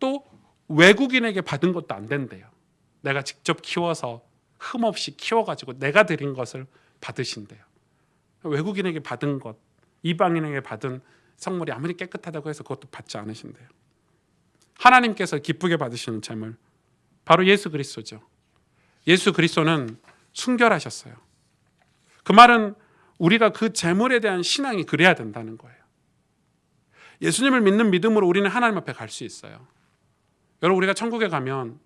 A: 또 외국인에게 받은 것도 안 된대요. 내가 직접 키워서 흠없이 키워가지고 내가 드린 것을 받으신대요. 외국인에게 받은 것, 이방인에게 받은 성물이 아무리 깨끗하다고 해서 그것도 받지 않으신대요. 하나님께서 기쁘게 받으시는 제물 바로 예수 그리스도죠. 예수 그리스도는 순결하셨어요. 그 말은 우리가 그 제물에 대한 신앙이 그래야 된다는 거예요. 예수님을 믿는 믿음으로 우리는 하나님 앞에 갈 수 있어요. 여러분 우리가 천국에 가면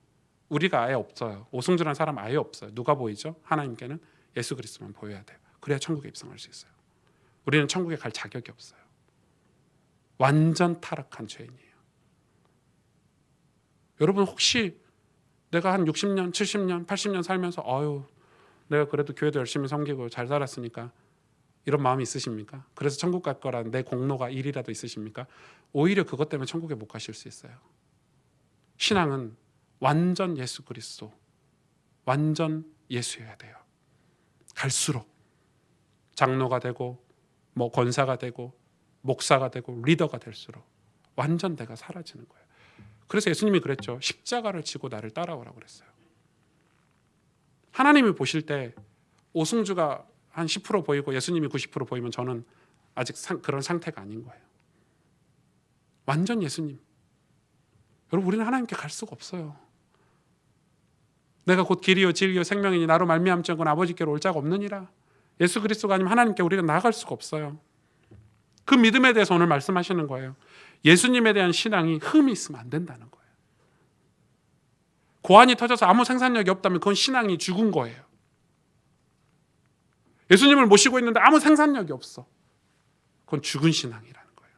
A: 우리가 아예 없어요. 오승준한 사람 아예 없어요. 누가 보이죠? 하나님께는 예수 그리스도만 보여야 돼요. 그래야 천국에 입성할 수 있어요. 우리는 천국에 갈 자격이 없어요. 완전 타락한 죄인이에요. 여러분 혹시 내가 한 60년, 70년, 80년 살면서 내가 그래도 교회도 열심히 섬기고 잘 살았으니까 이런 마음이 있으십니까? 그래서 천국 갈 거란 내 공로가 1이라도 있으십니까? 오히려 그것 때문에 천국에 못 가실 수 있어요. 신앙은 완전 예수 그리스도, 완전 예수여야 돼요. 갈수록 장로가 되고 권사가 되고 목사가 되고 리더가 될수록 완전 내가 사라지는 거예요. 그래서 예수님이 그랬죠. 십자가를 지고 나를 따라오라고 그랬어요. 하나님이 보실 때 오승주가 한 10% 보이고 예수님이 90% 보이면 저는 아직 그런 상태가 아닌 거예요. 완전 예수님. 여러분 우리는 하나님께 갈 수가 없어요. 내가 곧 길이요 진리요 생명이니 나로 말미암지 않고는 아버지께로 올 자가 없느니라. 예수 그리스도가 아니면 하나님께 우리가 나아갈 수가 없어요. 그 믿음에 대해서 오늘 말씀하시는 거예요. 예수님에 대한 신앙이 흠이 있으면 안 된다는 거예요. 고환이 터져서 아무 생산력이 없다면 그건 신앙이 죽은 거예요. 예수님을 모시고 있는데 아무 생산력이 없어. 그건 죽은 신앙이라는 거예요.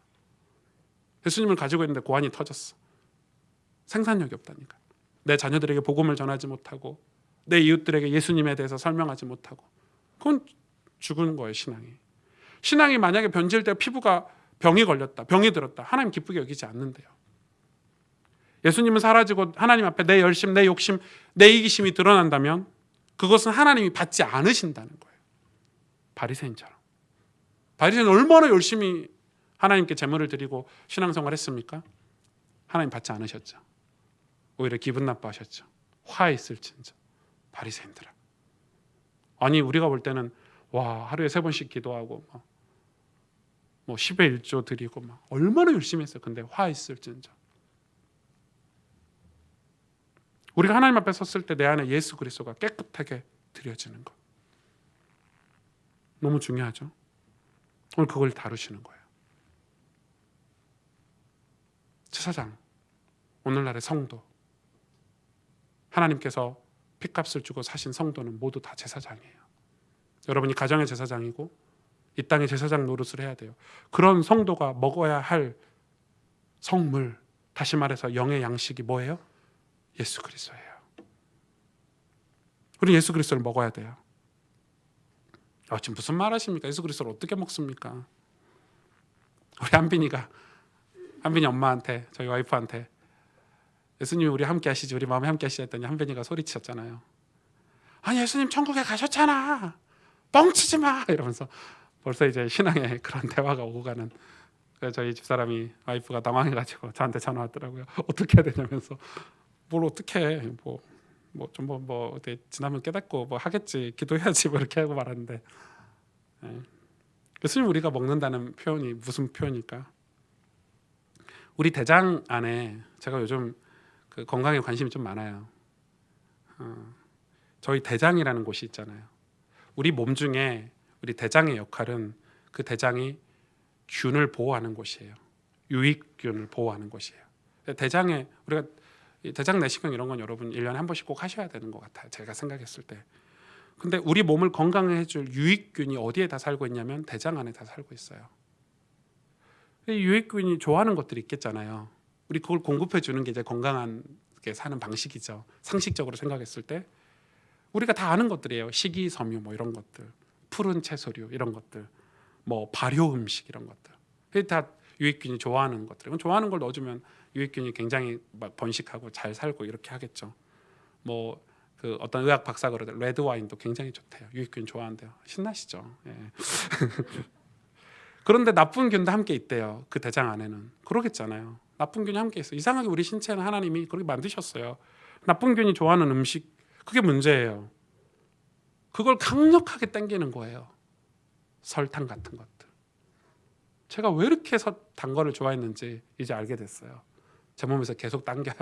A: 예수님을 가지고 있는데 고환이 터졌어. 생산력이 없다니까. 내 자녀들에게 복음을 전하지 못하고 내 이웃들에게 예수님에 대해서 설명하지 못하고 그건 죽은 거예요. 신앙이 만약에 변질되어 피부가 병이 걸렸다, 병이 들었다, 하나님 기쁘게 여기지 않는데요. 예수님은 사라지고 하나님 앞에 내 열심, 내 욕심, 내 이기심이 드러난다면 그것은 하나님이 받지 않으신다는 거예요. 바리새인처럼. 바리새인은 얼마나 열심히 하나님께 제물을 드리고 신앙생활을 했습니까? 하나님 받지 않으셨죠. 오히려 기분 나빠하셨죠. 화했을진저 바리새인들아. 아니 우리가 볼 때는 하루에 3번씩 기도하고 10의 1조 드리고 얼마나 열심히 했어요. 근데 화했을진저. 우리가 하나님 앞에 섰을 때 내 안에 예수 그리스도가 깨끗하게 드려지는 것 너무 중요하죠. 오늘 그걸 다루시는 거예요. 제사장, 오늘날의 성도, 하나님께서 핏값을 주고 사신 성도는 모두 다 제사장이에요. 여러분이 가정의 제사장이고 이 땅의 제사장 노릇을 해야 돼요. 그런 성도가 먹어야 할 성물, 다시 말해서 영의 양식이 뭐예요? 예수 그리스도예요. 우리 예수 그리스도를 먹어야 돼요. 지금 무슨 말 하십니까? 예수 그리스도를 어떻게 먹습니까? 우리 한빈이 엄마한테, 저희 와이프한테 예수님이 우리 함께 하시지, 우리 마음에 함께 하시지 했더니 한빈이가 소리치셨잖아요. 아니 예수님 천국에 가셨잖아, 뻥치지 마 이러면서 벌써 이제 신앙에 그런 대화가 오고 가는. 그래서 저희 집사람이, 와이프가 당황해가지고 저한테 전화 왔더라고요. 어떻게 해야 되냐면서. 뭘 어떻게 해, 지나면 깨닫고 하겠지, 기도해야지 이렇게 하고 말하는데, 예수님 우리가 먹는다는 표현이 무슨 표현일까? 우리 대장 안에, 제가 요즘 그 건강에 관심이 좀 많아요. 저희 대장이라는 곳이 있잖아요. 우리 몸 중에 우리 대장의 역할은 그 대장이 균을 보호하는 곳이에요. 유익균을 보호하는 곳이에요. 대장에 우리가 대장 내시경 이런 건 여러분 1년에 한 번씩 꼭 하셔야 되는 것 같아요. 제가 생각했을 때. 근데 우리 몸을 건강하게 해줄 유익균이 어디에 다 살고 있냐면 대장 안에 다 살고 있어요. 이 유익균이 좋아하는 것들이 있겠잖아요. 우리 그걸 공급해 주는 게 이제 건강한 게 사는 방식이죠. 상식적으로 생각했을 때 우리가 다 아는 것들이에요. 식이섬유 이런 것들. 푸른 채소류 이런 것들, 뭐 발효 음식 이런 것들, 이게 다 유익균이 좋아하는 것들. 이건 좋아하는 걸 넣어주면 유익균이 굉장히 막 번식하고 잘 살고 이렇게 하겠죠. 뭐 그 어떤 의학 박사가 그러더라고요. 레드 와인도 굉장히 좋대요. 유익균 좋아한대요. 신나시죠? 예. 그런데 나쁜 균도 함께 있대요. 그 대장 안에는. 그러겠잖아요. 나쁜 균이 함께 있어. 이상하게 우리 신체는 하나님이 그렇게 만드셨어요. 나쁜 균이 좋아하는 음식, 그게 문제예요. 그걸 강력하게 당기는 거예요. 설탕 같은 것들. 제가 왜 이렇게 단 거를 좋아했는지 이제 알게 됐어요. 제 몸에서 계속 당겨요.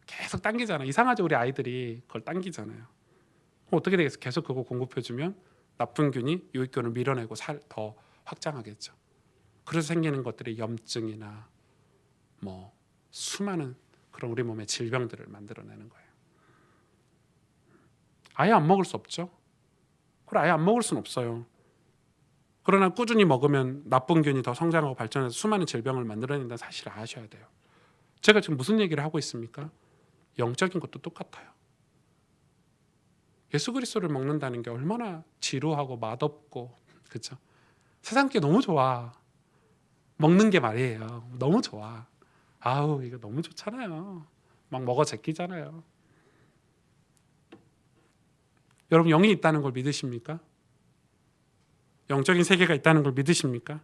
A: 계속 당기잖아요. 이상하죠. 우리 아이들이 그걸 당기잖아요. 어떻게 되겠어요? 계속 그거 공급해주면 나쁜 균이 유익균을 밀어내고 더 확장하겠죠. 그래서 생기는 것들이 염증이나 뭐 수많은 그런 우리 몸의 질병들을 만들어내는 거예요. 아예 안 먹을 수 없죠. 그걸 아예 안 먹을 수는 없어요. 그러나 꾸준히 먹으면 나쁜 균이 더 성장하고 발전해서 수많은 질병을 만들어낸다는 사실을 아셔야 돼요. 제가 지금 무슨 얘기를 하고 있습니까? 영적인 것도 똑같아요. 예수 그리스도를 먹는다는 게 얼마나 지루하고 맛없고, 그렇죠? 세상 게 너무 좋아. 먹는 게 말이에요. 너무 좋아. 아우, 이거 너무 좋잖아요. 막 먹어 제끼잖아요. 여러분, 영이 있다는 걸 믿으십니까? 영적인 세계가 있다는 걸 믿으십니까?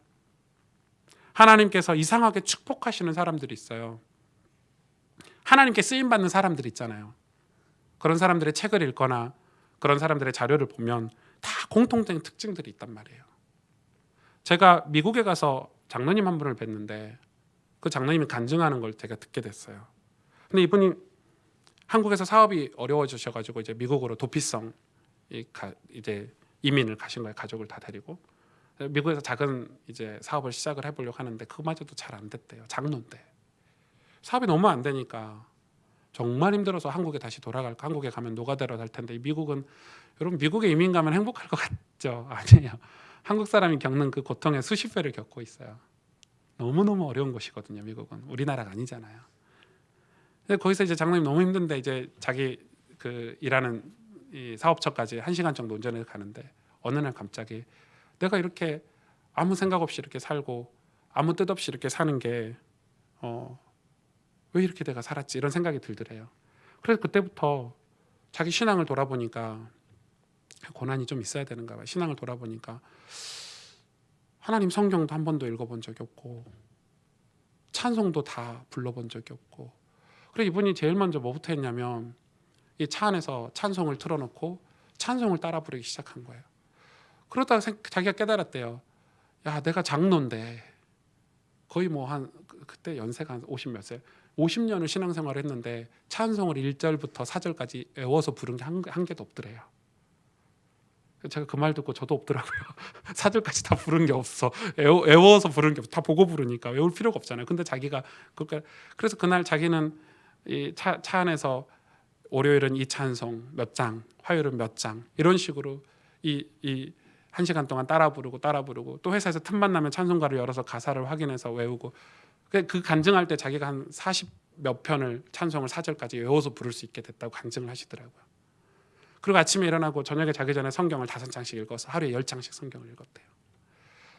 A: 하나님께서 이상하게 축복하시는 사람들이 있어요. 하나님께 쓰임받는 사람들 있잖아요. 그런 사람들의 책을 읽거나 그런 사람들의 자료를 보면 다 공통된 특징들이 있단 말이에요. 제가 미국에 가서 장로님 한 분을 뵀는데 그 장로님이 간증하는 걸 제가 듣게 됐어요. 근데 이분이 한국에서 사업이 어려워지셔가지고 이제 미국으로 도피성 이제 이민을 가신 거예요. 가족을 다 데리고 미국에서 작은 이제 사업을 시작을 해보려고 하는데 그마저도 잘 안 됐대요. 장로인데 사업이 너무 안 되니까 정말 힘들어서 한국에 다시 돌아갈까? 한국에 가면 노가다로 살 텐데 미국은, 여러분 미국에 이민 가면 행복할 것 같죠? 아니에요. 한국 사람이 겪는 그 고통의 수십 배를 겪고 있어요. 너무너무 어려운 곳이거든요. 미국은 우리나라가 아니잖아요. 근데 거기서 이제 장로님 너무 힘든데 이제 자기 그 일하는 이 사업처까지 1시간 정도 운전해서 가는데 어느 날 갑자기 내가 이렇게 아무 생각 없이 이렇게 살고 아무 뜻 없이 이렇게 사는 게 왜 이렇게 내가 살았지 이런 생각이 들더래요. 그래서 그때부터 자기 신앙을 돌아보니까 고난이 좀 있어야 되는가 봐요. 신앙을 돌아보니까 하나님 성경도 한 번도 읽어본 적이 없고 찬송도 다 불러본 적이 없고, 그래서 이분이 제일 먼저 뭐부터 했냐면 이 차 안에서 찬송을 틀어놓고 찬송을 따라 부르기 시작한 거예요. 그러다가 자기가 깨달았대요. 야, 내가 장로인데 거의 뭐 한 그때 연세가 한 50 몇 세, 50년을 신앙생활을 했는데 찬송을 1절부터 4절까지 외워서 부른 게 한 개도 없더래요. 제가 그 말 듣고 저도 없더라고요. 4절까지 다 부른 게 없어. 외워서 부른 게 없어. 다 보고 부르니까 외울 필요가 없잖아요. 근데 자기가 그래서 그날 자기는 이 차 안에서 월요일은 이 찬송 몇 장, 화요일은 몇 장 이런 식으로 이 1시간 동안 따라 부르고 또 회사에서 틈만 나면 찬송가를 열어서 가사를 확인해서 외우고, 그 간증할 때 자기가 한 40 몇 편을 찬송을 4절까지 외워서 부를 수 있게 됐다고 간증을 하시더라고요. 그리고 아침에 일어나고 저녁에 자기 전에 성경을 5장씩 읽어서 하루에 10장씩 성경을 읽었대요.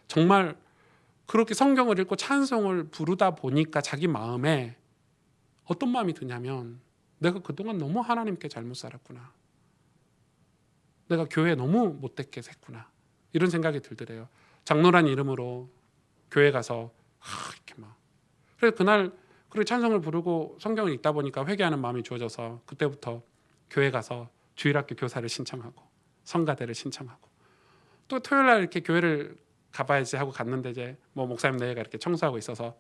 A: 정말 그렇게 성경을 읽고 찬송을 부르다 보니까 자기 마음에 어떤 마음이 드냐면 내가 그동안 너무 하나님께 잘못 살았구나. 내가 교회에 너무 못되게 샜구나. 이런 생각이 들더래요. 장로란 이름으로 교회 가서 이렇게 막, 그래서 그날 그리고 찬송을 부르고 성경을 읽다 보니까 회개하는 마음이 주어져서 그때부터 교회 가서 주일학교 교사를 신청하고 성가대를 신청하고, 또 토요일 날 이렇게 교회를 가봐야지 하고 갔는데 이제 뭐 목사님 내외가 이렇게 청소하고 있어서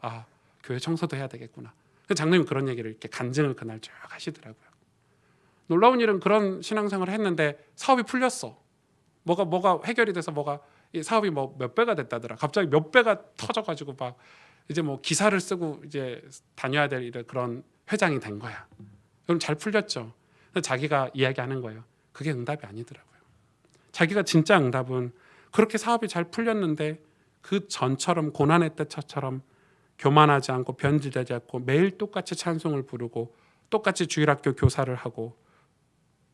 A: 교회 청소도 해야 되겠구나. 장로님 그런 얘기를 이렇게 간증을 그날 쭉 하시더라고요. 놀라운 일은 그런 신앙생활을 했는데 사업이 풀렸어. 뭐가 해결이 돼서 이 사업이 뭐 몇 배가 됐다더라. 갑자기 몇 배가 터져가지고 막 이제 뭐 기사를 쓰고 이제 다녀야 될 그런 회장이 된 거야. 그럼 잘 풀렸죠. 자기가 이야기하는 거예요. 그게 응답이 아니더라고요. 자기가 진짜 응답은 그렇게 사업이 잘 풀렸는데 그 전처럼 고난의 때처럼 교만하지 않고 변질되지 않고 매일 똑같이 찬송을 부르고 똑같이 주일학교 교사를 하고,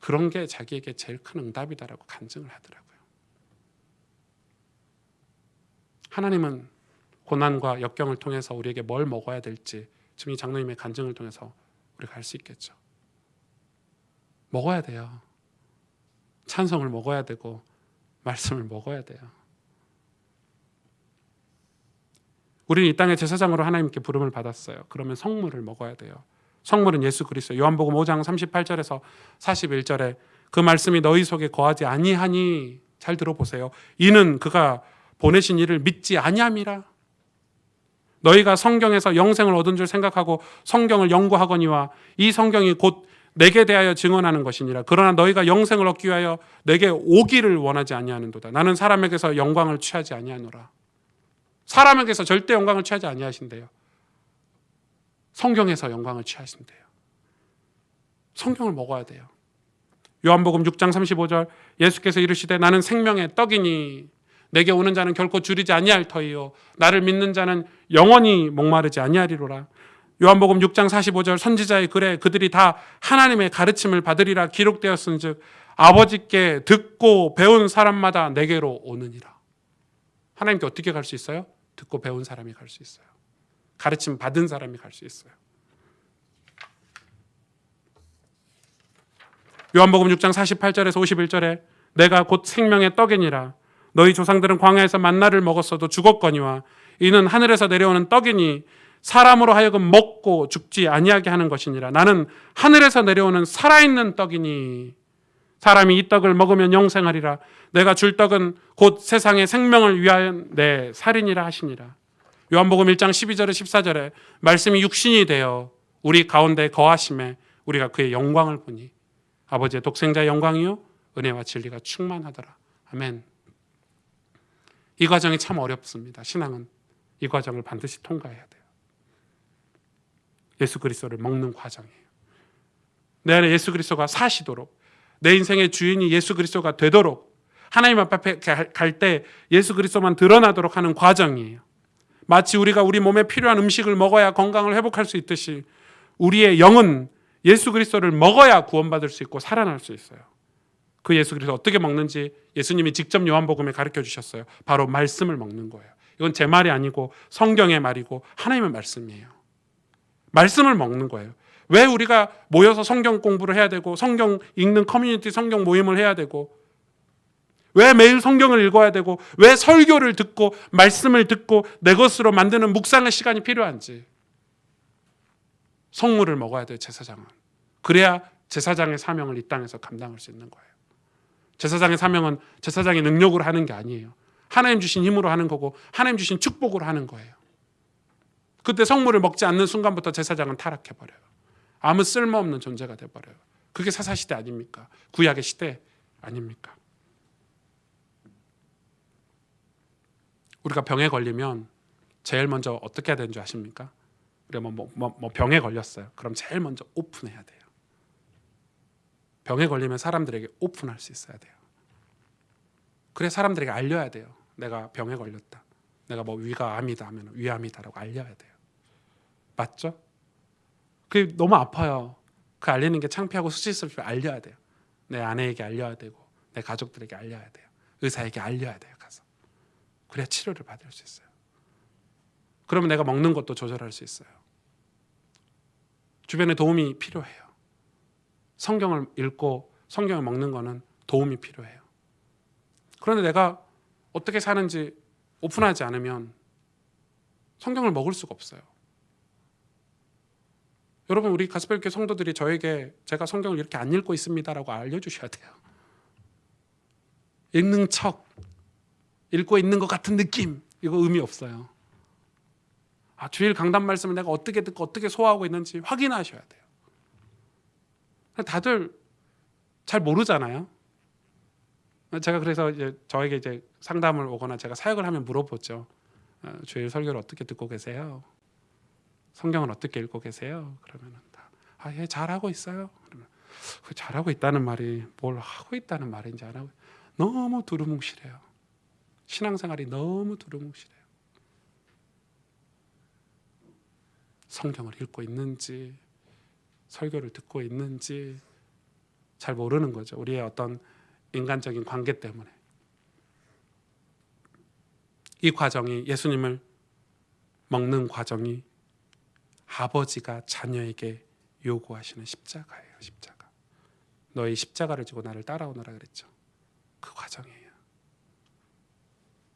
A: 그런 게 자기에게 제일 큰 응답이다라고 간증을 하더라고요. 하나님은 고난과 역경을 통해서 우리에게 뭘 먹어야 될지 지금 이 장로님의 간증을 통해서 우리가 알 수 있겠죠. 먹어야 돼요. 찬송을 먹어야 되고 말씀을 먹어야 돼요. 우리는 이 땅의 제사장으로 하나님께 부름을 받았어요. 그러면 성물을 먹어야 돼요. 성물은 예수 그리스도. 요한복음 5장 38절에서 41절에 그 말씀이 너희 속에 거하지 아니하니, 잘 들어보세요. 이는 그가 보내신 이를 믿지 아니함이라. 너희가 성경에서 영생을 얻은 줄 생각하고 성경을 연구하거니와 이 성경이 곧 내게 대하여 증언하는 것이니라. 그러나 너희가 영생을 얻기 위하여 내게 오기를 원하지 아니하는도다. 나는 사람에게서 영광을 취하지 아니하노라. 사람에게서 절대 영광을 취하지 아니하신대요. 성경에서 영광을 취하신대요. 성경을 먹어야 돼요. 요한복음 6장 35절 예수께서 이르시되 나는 생명의 떡이니 내게 오는 자는 결코 줄이지 아니할 터이요 나를 믿는 자는 영원히 목마르지 아니하리로라. 요한복음 6장 45절 선지자의 글에 그들이 다 하나님의 가르침을 받으리라 기록되었은즉 아버지께 듣고 배운 사람마다 내게로 오느니라. 하나님께 어떻게 갈 수 있어요? 듣고 배운 사람이 갈 수 있어요. 가르침 받은 사람이 갈 수 있어요. 요한복음 6장 48절에서 51절에 내가 곧 생명의 떡이니라. 너희 조상들은 광야에서 만나를 먹었어도 죽었거니와 이는 하늘에서 내려오는 떡이니 사람으로 하여금 먹고 죽지 아니하게 하는 것이니라. 나는 하늘에서 내려오는 살아있는 떡이니 사람이 이 떡을 먹으면 영생하리라. 내가 줄 떡은 곧 세상의 생명을 위하여 내 살이니라 하시니라. 요한복음 1장 12절에 14절에 말씀이 육신이 되어 우리 가운데 거하심에 우리가 그의 영광을 보니 아버지의 독생자의 영광이요 은혜와 진리가 충만하더라. 아멘. 이 과정이 참 어렵습니다. 신앙은 이 과정을 반드시 통과해야 돼요. 예수 그리스도를 먹는 과정이에요. 내 안에 예수 그리스도가 사시도록, 내 인생의 주인이 예수 그리스도가 되도록, 하나님 앞에 갈 때 예수 그리스도만 드러나도록 하는 과정이에요. 마치 우리가 우리 몸에 필요한 음식을 먹어야 건강을 회복할 수 있듯이 우리의 영은 예수 그리스도를 먹어야 구원받을 수 있고 살아날 수 있어요. 그 예수 그리스도 어떻게 먹는지 예수님이 직접 요한복음에 가르쳐 주셨어요. 바로 말씀을 먹는 거예요. 이건 제 말이 아니고 성경의 말이고 하나님의 말씀이에요. 말씀을 먹는 거예요. 왜 우리가 모여서 성경 공부를 해야 되고 성경 읽는 커뮤니티 성경 모임을 해야 되고 왜 매일 성경을 읽어야 되고 왜 설교를 듣고 말씀을 듣고 내 것으로 만드는 묵상의 시간이 필요한지. 성물을 먹어야 돼요. 제사장은. 그래야 제사장의 사명을 이 땅에서 감당할 수 있는 거예요. 제사장의 사명은 제사장의 능력으로 하는 게 아니에요. 하나님 주신 힘으로 하는 거고 하나님 주신 축복으로 하는 거예요. 그때 성물을 먹지 않는 순간부터 제사장은 타락해버려요. 아무 쓸모없는 존재가 돼버려요. 그게 사사시대 아닙니까? 구약의 시대 아닙니까? 우리가 병에 걸리면 제일 먼저 어떻게 해야 되는 줄 아십니까? 우리가 병에 걸렸어요. 그럼 제일 먼저 오픈해야 돼요. 병에 걸리면 사람들에게 오픈할 수 있어야 돼요. 그래 사람들에게 알려야 돼요. 내가 병에 걸렸다. 내가 위가 암이다 하면 위암이다라고 알려야 돼요. 맞죠? 그게 너무 아파요. 그 알리는 게 창피하고 수치스럽게 알려야 돼요. 내 아내에게 알려야 되고 내 가족들에게 알려야 돼요. 의사에게 알려야 돼요. 가서. 그래야 치료를 받을 수 있어요. 그러면 내가 먹는 것도 조절할 수 있어요. 주변에 도움이 필요해요. 성경을 읽고 성경을 먹는 거는 도움이 필요해요. 그런데 내가 어떻게 사는지 오픈하지 않으면 성경을 먹을 수가 없어요. 여러분 우리 가스펠교회 성도들이 저에게 제가 성경을 이렇게 안 읽고 있습니다라고 알려주셔야 돼요. 읽는 척, 읽고 있는 것 같은 느낌 이거 의미 없어요. 주일 강단 말씀을 내가 어떻게 듣고 어떻게 소화하고 있는지 확인하셔야 돼요. 다들 잘 모르잖아요. 제가 그래서 저에게 이제 상담을 오거나 제가 사역을 하면 물어보죠. 주일 설교를 어떻게 듣고 계세요? 성경을 어떻게 읽고 계세요? 그러면 예, 잘하고 있어요. 그러면 잘하고 있다는 말이 뭘 하고 있다는 말인지 안 하고 너무 두루뭉실해요. 신앙생활이 너무 두루뭉실해요. 성경을 읽고 있는지 설교를 듣고 있는지 잘 모르는 거죠. 우리의 어떤 인간적인 관계 때문에. 이 과정이, 예수님을 먹는 과정이 아버지가 자녀에게 요구하시는 십자가예요. 십자가. 너희 십자가를 지고 나를 따라오너라 그랬죠. 그 과정이에요.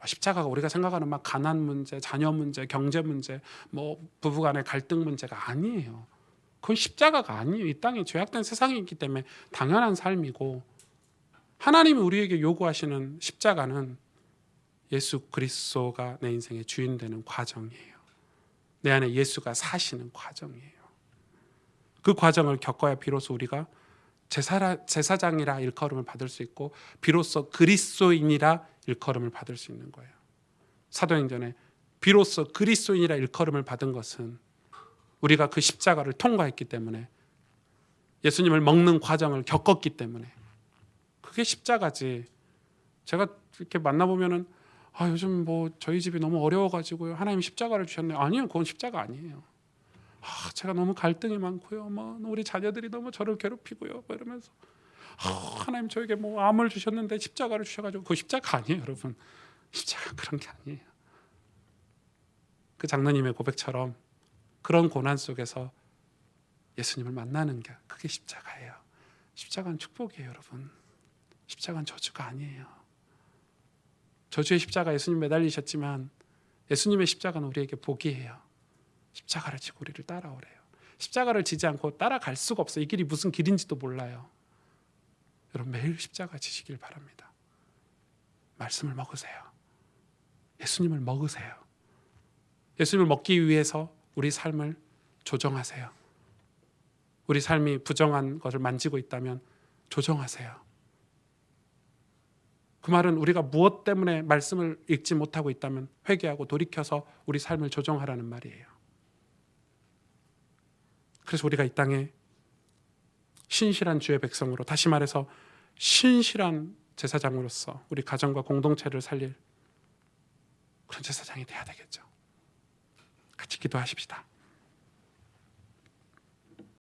A: 십자가가 우리가 생각하는 막 가난 문제, 자녀 문제, 경제 문제, 뭐 부부간의 갈등 문제가 아니에요. 그건 십자가가 아니에요. 이 땅이 죄악된 세상이기 때문에 당연한 삶이고, 하나님이 우리에게 요구하시는 십자가는 예수 그리스도가 내 인생의 주인 되는 과정이에요. 내 안에 예수가 사시는 과정이에요. 그 과정을 겪어야 비로소 우리가 제사장이라 일컬음을 받을 수 있고, 비로소 그리스도인이라 일컬음을 받을 수 있는 거예요. 사도행전에 비로소 그리스도인이라 일컬음을 받은 것은 우리가 그 십자가를 통과했기 때문에, 예수님을 먹는 과정을 겪었기 때문에 그게 십자가지. 제가 이렇게 만나보면은 요즘 뭐 저희 집이 너무 어려워가지고요, 하나님 십자가를 주셨네요. 아니요, 그건 십자가 아니에요. 제가 너무 갈등이 많고요, 뭐 우리 자녀들이 너무 저를 괴롭히고요, 뭐 이러면서 하나님 저에게 뭐 암을 주셨는데 십자가를 주셔가지고, 그거 십자가 아니에요, 여러분. 십자가 그런 게 아니에요. 그 장로님의 고백처럼 그런 고난 속에서 예수님을 만나는 게, 그게 십자가예요. 십자가는 축복이에요, 여러분. 십자가는 저주가 아니에요. 저주의 십자가 예수님 매달리셨지만, 예수님의 십자가는 우리에게 복이에요. 십자가를 지고 우리를 따라오래요. 십자가를 지지 않고 따라갈 수가 없어요. 이 길이 무슨 길인지도 몰라요. 여러분, 매일 십자가 지시길 바랍니다. 말씀을 먹으세요. 예수님을 먹으세요. 예수님을 먹기 위해서 우리 삶을 조정하세요. 우리 삶이 부정한 것을 만지고 있다면 조정하세요. 그 말은 우리가 무엇 때문에 말씀을 읽지 못하고 있다면 회개하고 돌이켜서 우리 삶을 조정하라는 말이에요. 그래서 우리가 이 땅에 신실한 주의 백성으로, 다시 말해서 신실한 제사장으로서 우리 가정과 공동체를 살릴 그런 제사장이 돼야 되겠죠. 같이 기도하십시다.